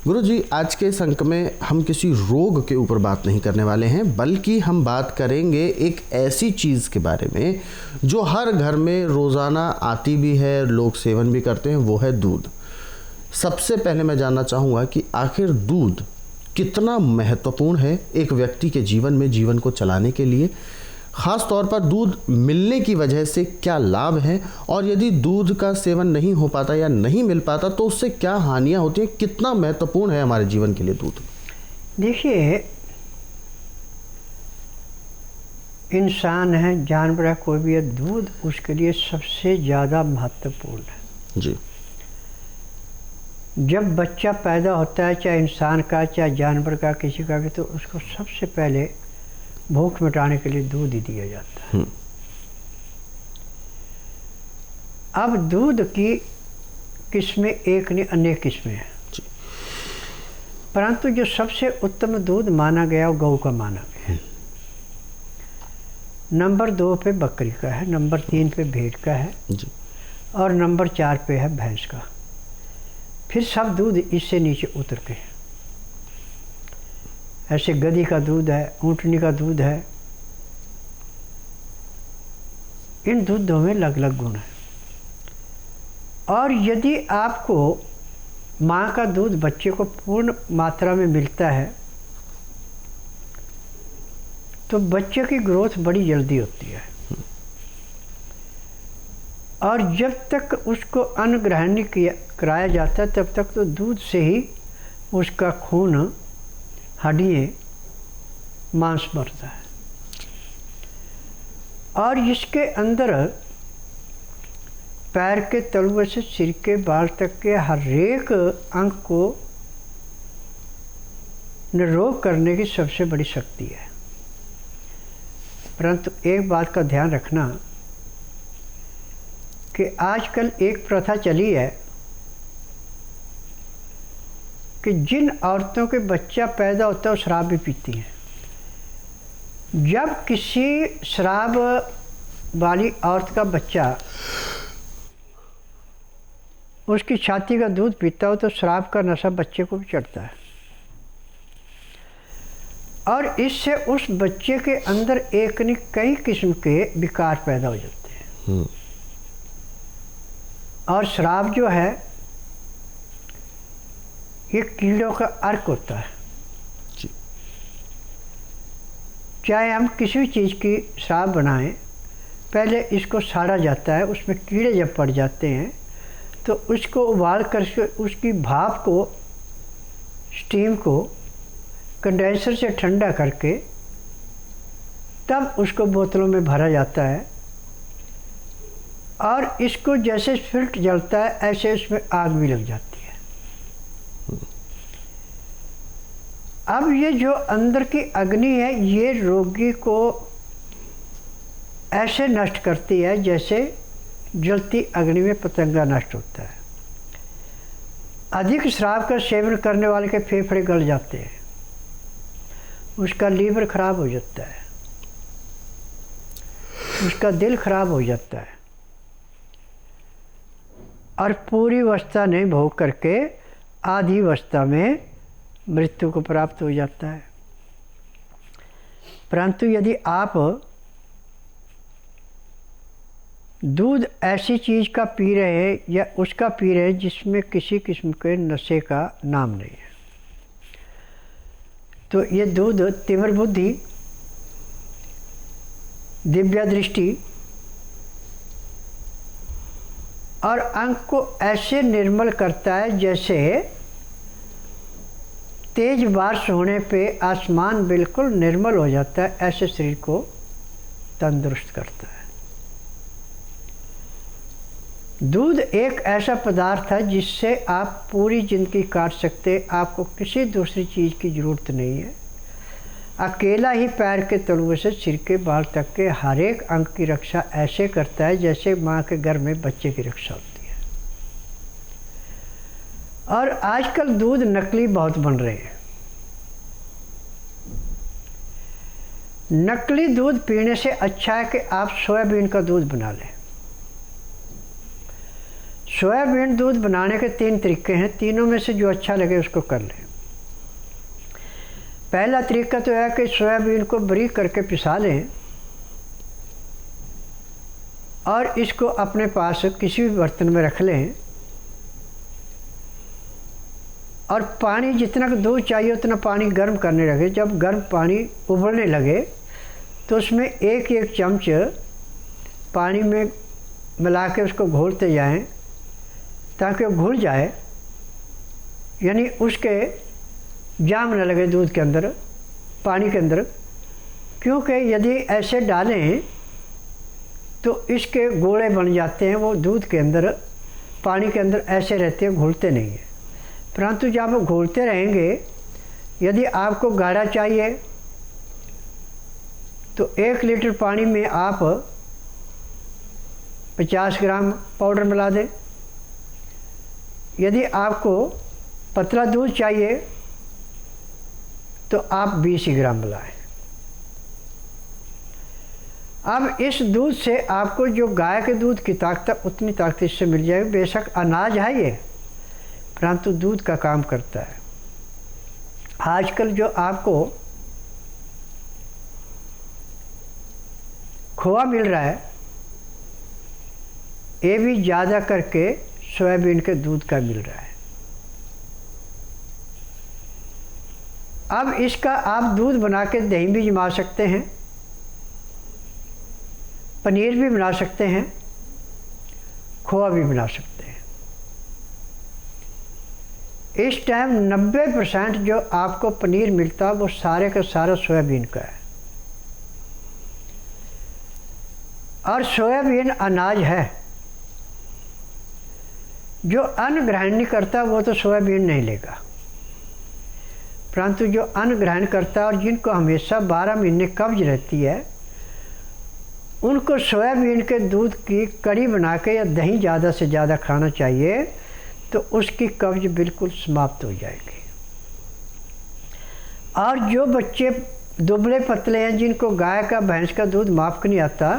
गुरुजी, आज के इस अंक में हम किसी रोग के ऊपर बात नहीं करने वाले हैं, बल्कि हम बात करेंगे एक ऐसी चीज़ के बारे में जो हर घर में रोज़ाना आती भी है, लोग सेवन भी करते हैं, वो है दूध। सबसे पहले मैं जानना चाहूँगा कि आखिर दूध कितना महत्वपूर्ण है एक व्यक्ति के जीवन में, जीवन को चलाने के लिए। ख़ास तौर पर दूध मिलने की वजह से क्या लाभ हैं, और यदि दूध का सेवन नहीं हो पाता या नहीं मिल पाता तो उससे क्या हानियां होती हैं। कितना महत्वपूर्ण है हमारे जीवन के लिए दूध? देखिए, इंसान है, जानवर है, कोई भी है, दूध उसके लिए सबसे ज़्यादा महत्वपूर्ण है जी। जब बच्चा पैदा होता है, चाहे इंसान का चाहे जानवर का, किसी का भी, तो उसको सबसे पहले भूख मिटाने के लिए दूध ही दिया जाता है। अब दूध की किस्में एक नहीं अनेक किस्में हैं, परंतु जो सबसे उत्तम दूध माना गया वो गऊ का माना गया। नंबर 2 पे बकरी का है, नंबर 3 पे भेड़ का है जी। और नंबर 4 पे है भैंस का। फिर सब दूध इससे नीचे उतर के हैं। ऐसे गधी का दूध है, ऊँटनी का दूध है। इन दूधों में अलग अलग गुण है। और यदि आपको माँ का दूध बच्चे को पूर्ण मात्रा में मिलता है तो बच्चे की ग्रोथ बड़ी जल्दी होती है। और जब तक उसको अन्न ग्रहण नहीं कराया जाता तब तक तो दूध से ही उसका खून, हड्डियाँ, मांस बढ़ता है। और इसके अंदर पैर के तलुए से सिर के बाल तक के हर एक अंग को निरोग करने की सबसे बड़ी शक्ति है। परंतु एक बात का ध्यान रखना कि आजकल एक प्रथा चली है कि जिन औरतों के बच्चा पैदा होता है वो शराब भी पीती हैं। जब किसी शराब वाली औरत का बच्चा उसकी छाती का दूध पीता हो तो शराब का नशा बच्चे को भी चढ़ता है और इससे उस बच्चे के अंदर एक नहीं कई किस्म के विकार पैदा हो जाते हैं। और शराब जो है ये कीड़ों का अर्क होता है। चाहे हम किसी भी चीज़ की शराब बनाएं, पहले इसको साड़ा जाता है, उसमें कीड़े जब पड़ जाते हैं तो उसको उबाल कर उसकी भाप को, स्टीम को कंडेंसर से ठंडा करके तब उसको बोतलों में भरा जाता है। और इसको जैसे स्पिरिट जलता है ऐसे उसमें आग भी लग जाती है। अब ये जो अंदर की अग्नि है ये रोगी को ऐसे नष्ट करती है जैसे जलती अग्नि में पतंगा नष्ट होता है। अधिक शराब का सेवन करने वाले के फेफड़े गल जाते हैं, उसका लीवर खराब हो जाता है, उसका दिल खराब हो जाता है और पूरी अवस्था नहीं भोग करके आधी अवस्था में मृत्यु को प्राप्त हो जाता है। परंतु यदि आप दूध ऐसी चीज़ का पी रहे हैं या उसका पी रहे हैं जिसमें किसी किस्म के नशे का नाम नहीं है, तो ये दूध तीव्र बुद्धि, दिव्य दृष्टि और अंग को ऐसे निर्मल करता है जैसे तेज बारिश होने पे आसमान बिल्कुल निर्मल हो जाता है, ऐसे शरीर को तंदुरुस्त करता है। दूध एक ऐसा पदार्थ है जिससे आप पूरी ज़िंदगी काट सकते, आपको किसी दूसरी चीज़ की ज़रूरत नहीं है। अकेला ही पैर के तलुए से सिर के बाल तक के हर एक अंग की रक्षा ऐसे करता है जैसे माँ के गर्भ में बच्चे की रक्षा होती है। और आजकल दूध नकली बहुत बन रहे हैं। नकली दूध पीने से अच्छा है कि आप सोयाबीन का दूध बना लें। सोयाबीन दूध बनाने के 3 तरीके हैं, तीनों में से जो अच्छा लगे उसको कर लें। पहला तरीका तो है कि सोयाबीन को बारीक करके पिसा लें और इसको अपने पास किसी भी बर्तन में रख लें और पानी जितना दूध चाहिए उतना पानी गर्म करने लगे। जब गर्म पानी उबलने लगे तो उसमें एक एक चम्मच पानी में मिला के उसको घोलते जाएं ताकि वो घुल जाए, यानी उसके जाम न लगे दूध के अंदर, पानी के अंदर। क्योंकि यदि ऐसे डालें तो इसके गोले बन जाते हैं, वो दूध के अंदर पानी के अंदर ऐसे रहते हैं, घुलते नहीं हैं। परंतु जब आप घोलते रहेंगे, यदि आपको गाढ़ा चाहिए तो 1 लीटर पानी में आप 50 ग्राम पाउडर मिला दें। यदि आपको पतला दूध चाहिए तो आप 20 ग्राम मिलाएं। अब इस दूध से आपको जो गाय के दूध की ताकत उतनी ताकत इससे मिल जाएगी। बेशक अनाज है ये, परंतु दूध का काम करता है। आजकल जो आपको खोआ मिल रहा है, ये भी ज़्यादा करके सोयाबीन के दूध का मिल रहा है। अब इसका आप दूध बना के दही भी जमा सकते हैं, पनीर भी बना सकते हैं, खोआ भी बना सकते हैं। इस टाइम 90% जो आपको पनीर मिलता है वो सारे का सारा सोयाबीन का है। और सोयाबीन अनाज है, जो अन्न ग्रहण नहीं करता वो तो सोयाबीन नहीं लेगा, परंतु जो अन्न ग्रहण करता है और जिनको हमेशा 12 महीने कब्ज रहती है, उनको सोयाबीन के दूध की कड़ी बना के या दही ज़्यादा से ज़्यादा खाना चाहिए, तो उसकी कब्ज बिल्कुल समाप्त हो जाएगी। और जो बच्चे दुबले पतले हैं, जिनको गाय का भैंस का दूध माफ़ नहीं आता,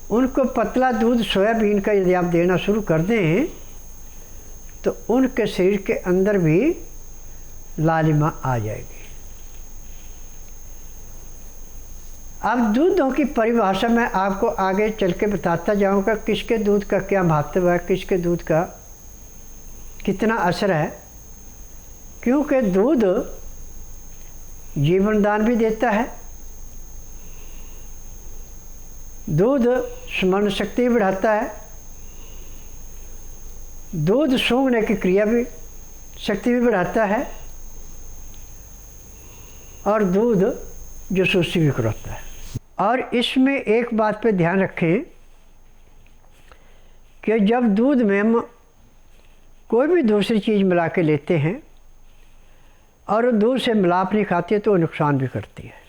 उनको पतला दूध सोयाबीन का यदि आप देना शुरू कर दें तो उनके शरीर के अंदर भी लालिमा आ जाएगी। अब दूधों की परिभाषा मैं आपको आगे चल के बताता जाऊंगा, किसके दूध का क्या महत्व है, किसके दूध का कितना असर है। क्योंकि दूध जीवन दान भी देता है, दूध स्मरण शक्ति बढ़ाता है, दूध सूंघने की क्रिया भी शक्ति भी बढ़ाता है, और दूध जासूसी भी कराता है। और इसमें एक बात पे ध्यान रखें कि जब दूध में हम कोई भी दूसरी चीज़ मिला के लेते हैं और दूध से मिलाप नहीं खाते तो वो नुकसान भी करती है।